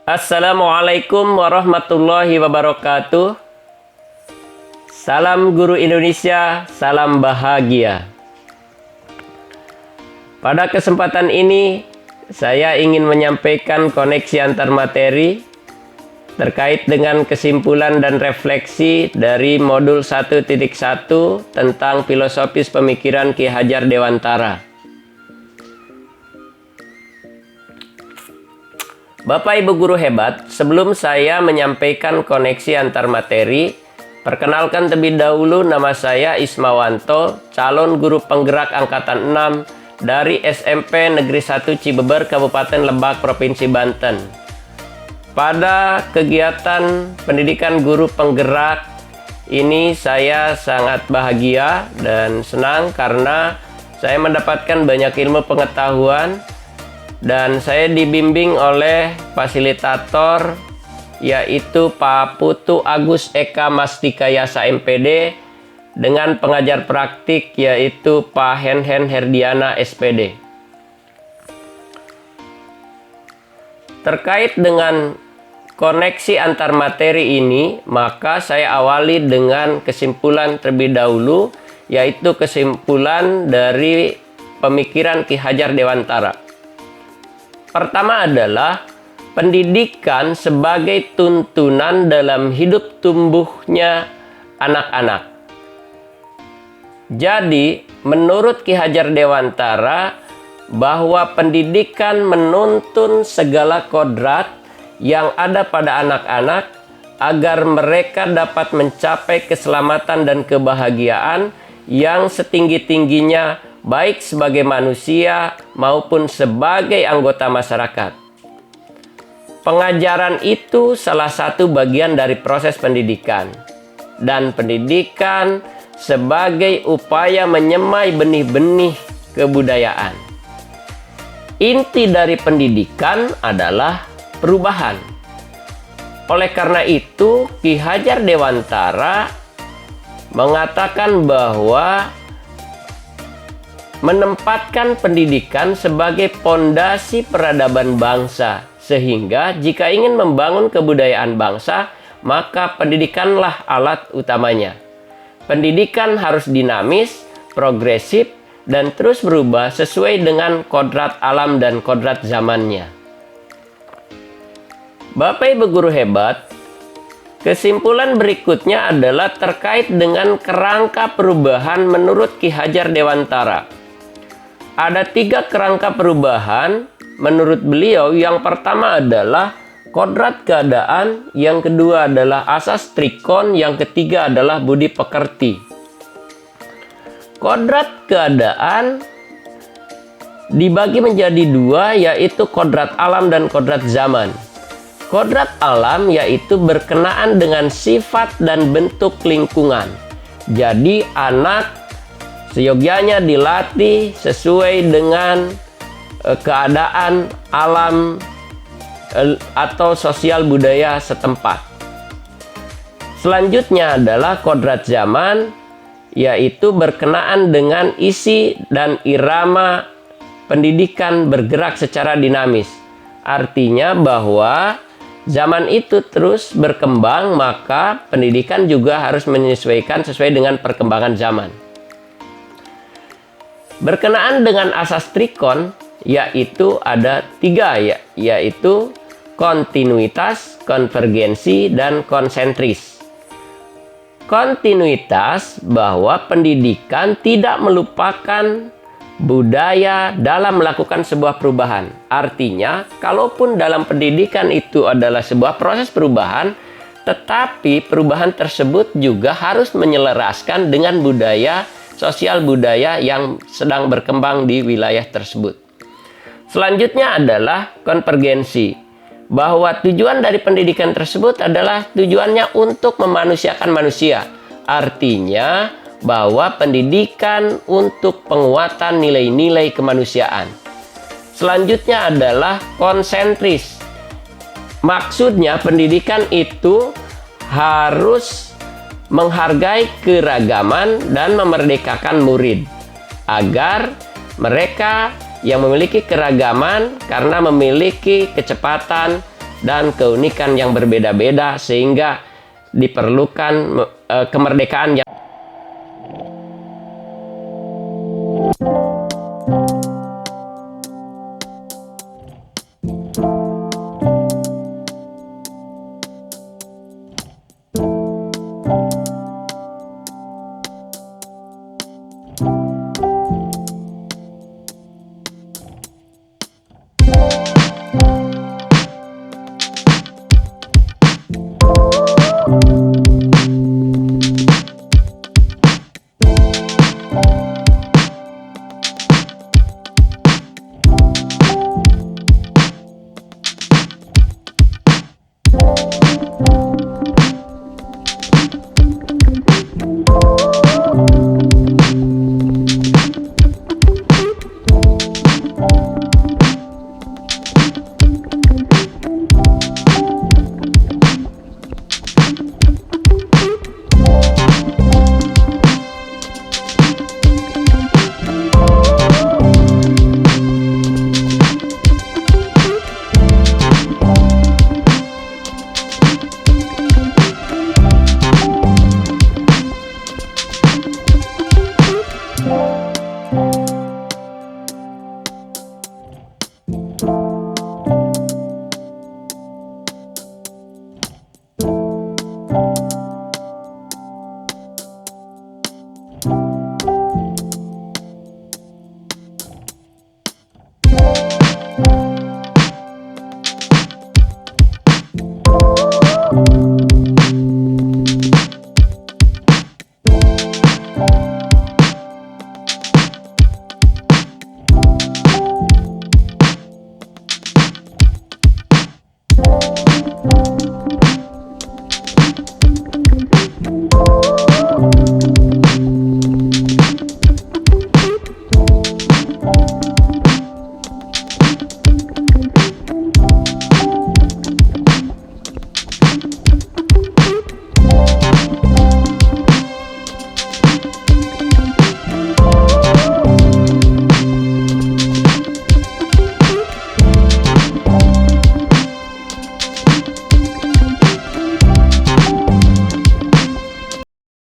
Assalamualaikum warahmatullahi wabarakatuh. Salam Guru Indonesia, salam bahagia. Pada kesempatan ini, saya ingin menyampaikan koneksi antar materi terkait dengan kesimpulan dan refleksi dari modul 1.1 tentang filosofis pemikiran Ki Hajar Dewantara. Bapak Ibu guru hebat, sebelum saya menyampaikan koneksi antar materi, perkenalkan terlebih dahulu, nama saya Ismawanto, calon guru penggerak angkatan 6 dari SMP Negeri 1 Cibeber, Kabupaten Lebak, Provinsi Banten. Pada kegiatan pendidikan guru penggerak ini saya sangat bahagia dan senang karena saya mendapatkan banyak ilmu pengetahuan dan saya dibimbing oleh fasilitator yaitu Pak Putu Agus Eka Mastikayasa MPD dengan pengajar praktik yaitu Pak Henhen Herdiana SPD. Terkait dengan koneksi antar materi ini, maka saya awali dengan kesimpulan terlebih dahulu, yaitu kesimpulan dari pemikiran Ki Hajar Dewantara. Pertama adalah pendidikan sebagai tuntunan dalam hidup tumbuhnya anak-anak. Jadi, menurut Ki Hajar Dewantara, bahwa pendidikan menuntun segala kodrat yang ada pada anak-anak agar mereka dapat mencapai keselamatan dan kebahagiaan yang setinggi-tingginya baik sebagai manusia maupun sebagai anggota masyarakat. Pengajaran itu salah satu bagian dari proses pendidikan, dan pendidikan sebagai upaya menyemai benih-benih kebudayaan. Inti dari pendidikan adalah perubahan. Oleh karena itu, Ki Hajar Dewantara mengatakan bahwa menempatkan pendidikan sebagai pondasi peradaban bangsa, sehingga jika ingin membangun kebudayaan bangsa, maka pendidikanlah alat utamanya. Pendidikan harus dinamis, progresif, dan terus berubah sesuai dengan kodrat alam dan kodrat zamannya. Bapak Ibu guru hebat, kesimpulan berikutnya adalah terkait dengan kerangka perubahan menurut Ki Hajar Dewantara. Ada 3 kerangka perubahan menurut beliau. Yang pertama adalah kodrat keadaan, yang kedua adalah asas trikon, yang ketiga adalah budi pekerti. Kodrat keadaan dibagi menjadi 2, yaitu kodrat alam dan kodrat zaman. Kodrat alam yaitu berkenaan dengan sifat dan bentuk lingkungan. Jadi anak seyogyanya dilatih sesuai dengan keadaan alam atau sosial budaya setempat. Selanjutnya adalah kodrat zaman, yaitu berkenaan dengan isi dan irama pendidikan bergerak secara dinamis. Artinya bahwa zaman itu terus berkembang, maka pendidikan juga harus menyesuaikan sesuai dengan perkembangan zaman. Berkenaan dengan asas trikon, yaitu ada 3, yaitu kontinuitas, konvergensi, dan konsentris. Kontinuitas bahwa pendidikan tidak melupakan budaya dalam melakukan sebuah perubahan. Artinya, kalaupun dalam pendidikan itu adalah sebuah proses perubahan, tetapi perubahan tersebut juga harus menyelaraskan dengan budaya, sosial budaya yang sedang berkembang di wilayah tersebut. Selanjutnya adalah konvergensi, bahwa tujuan dari pendidikan tersebut adalah tujuannya untuk memanusiakan manusia. Artinya bahwa pendidikan untuk penguatan nilai-nilai kemanusiaan. Selanjutnya adalah konsentris. Maksudnya pendidikan itu harus menghargai keragaman dan memerdekakan murid agar mereka yang memiliki keragaman karena memiliki kecepatan dan keunikan yang berbeda-beda, sehingga diperlukan kemerdekaan yang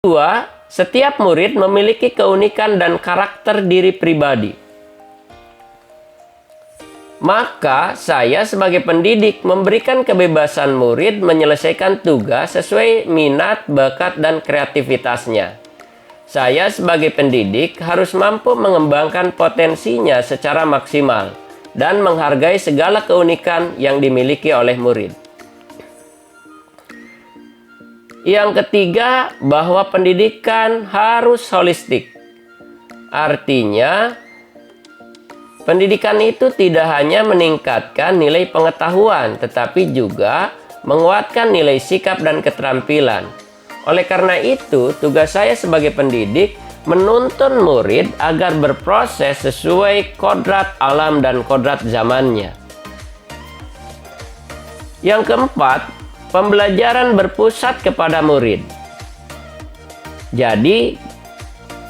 kedua, setiap murid memiliki keunikan dan karakter diri pribadi. Maka, saya sebagai pendidik memberikan kebebasan murid menyelesaikan tugas sesuai minat, bakat, dan kreativitasnya. Saya sebagai pendidik harus mampu mengembangkan potensinya secara maksimal dan menghargai segala keunikan yang dimiliki oleh murid. Yang ketiga, bahwa pendidikan harus holistik. Artinya, pendidikan itu tidak hanya meningkatkan nilai pengetahuan, tetapi juga menguatkan nilai sikap dan keterampilan. Oleh karena itu, tugas saya sebagai pendidik menuntun murid agar berproses sesuai kodrat alam dan kodrat zamannya. Yang keempat, pembelajaran berpusat kepada murid. Jadi,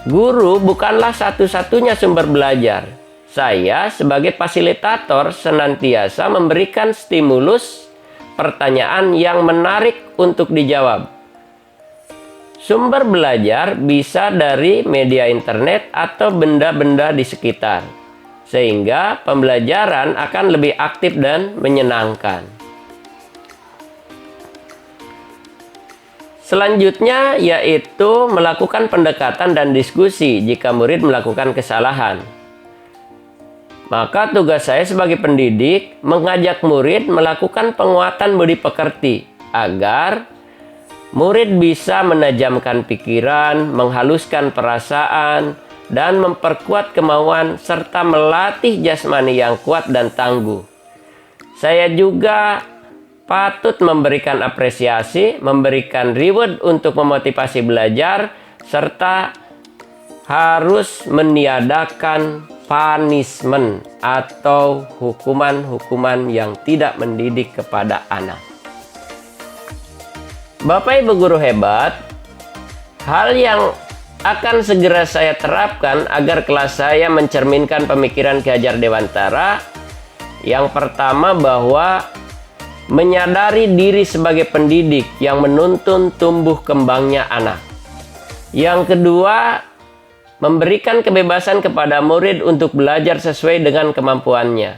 guru bukanlah satu-satunya sumber belajar. Saya sebagai fasilitator senantiasa memberikan stimulus pertanyaan yang menarik untuk dijawab. Sumber belajar bisa dari media internet atau benda-benda di sekitar, sehingga pembelajaran akan lebih aktif dan menyenangkan. Selanjutnya yaitu melakukan pendekatan dan diskusi jika murid melakukan kesalahan. Maka tugas saya sebagai pendidik mengajak murid melakukan penguatan budi pekerti agar murid bisa menajamkan pikiran, menghaluskan perasaan, dan memperkuat kemauan serta melatih jasmani yang kuat dan tangguh. Saya juga patut memberikan apresiasi, memberikan reward untuk memotivasi belajar, serta harus meniadakan punishment atau hukuman-hukuman yang tidak mendidik kepada anak. Bapak Ibu guru hebat, hal yang akan segera saya terapkan agar kelas saya mencerminkan pemikiran Ki Hajar Dewantara, yang pertama bahwa menyadari diri sebagai pendidik yang menuntun tumbuh kembangnya anak. Yang kedua, memberikan kebebasan kepada murid untuk belajar sesuai dengan kemampuannya.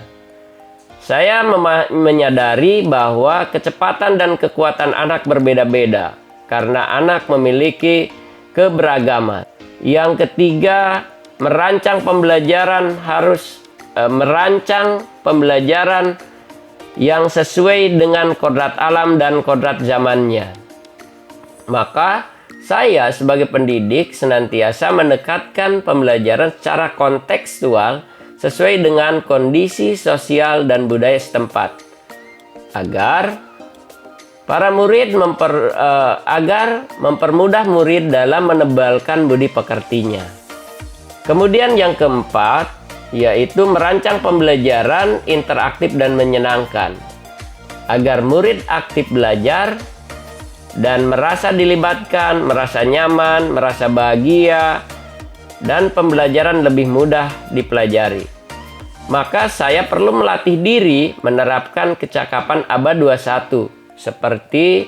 Saya menyadari bahwa kecepatan dan kekuatan anak berbeda-beda karena anak memiliki keberagaman. Yang ketiga, merancang pembelajaran yang sesuai dengan kodrat alam dan kodrat zamannya. Maka saya sebagai pendidik senantiasa mendekatkan pembelajaran secara kontekstual sesuai dengan kondisi sosial dan budaya setempat, agar para murid mempermudah murid dalam menebalkan budi pekertinya. Kemudian yang keempat, yaitu merancang pembelajaran interaktif dan menyenangkan, agar murid aktif belajar dan merasa dilibatkan, merasa nyaman, merasa bahagia, dan pembelajaran lebih mudah dipelajari. Maka saya perlu melatih diri menerapkan kecakapan abad 21, seperti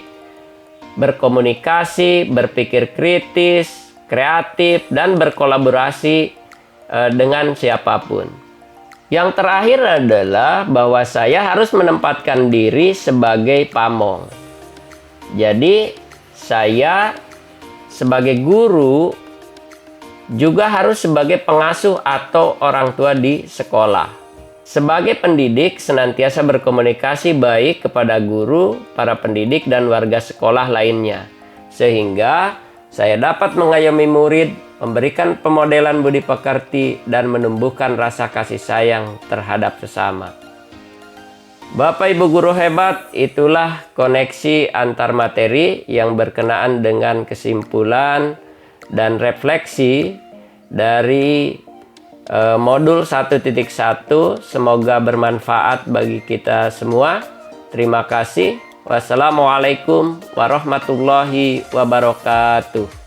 berkomunikasi, berpikir kritis, kreatif, dan berkolaborasi dengan siapapun. Yang terakhir adalah bahwa saya harus menempatkan diri sebagai pamong. Jadi saya sebagai guru juga harus sebagai pengasuh atau orang tua di sekolah. Sebagai pendidik senantiasa berkomunikasi baik kepada guru, para pendidik, dan warga sekolah lainnya, sehingga saya dapat mengayomi murid, memberikan pemodelan budi pekerti, dan menumbuhkan rasa kasih sayang terhadap sesama. Bapak Ibu guru hebat, itulah koneksi antar materi yang berkenaan dengan kesimpulan dan refleksi dari modul 1.1. Semoga bermanfaat bagi kita semua. Terima kasih. Wassalamualaikum warahmatullahi wabarakatuh.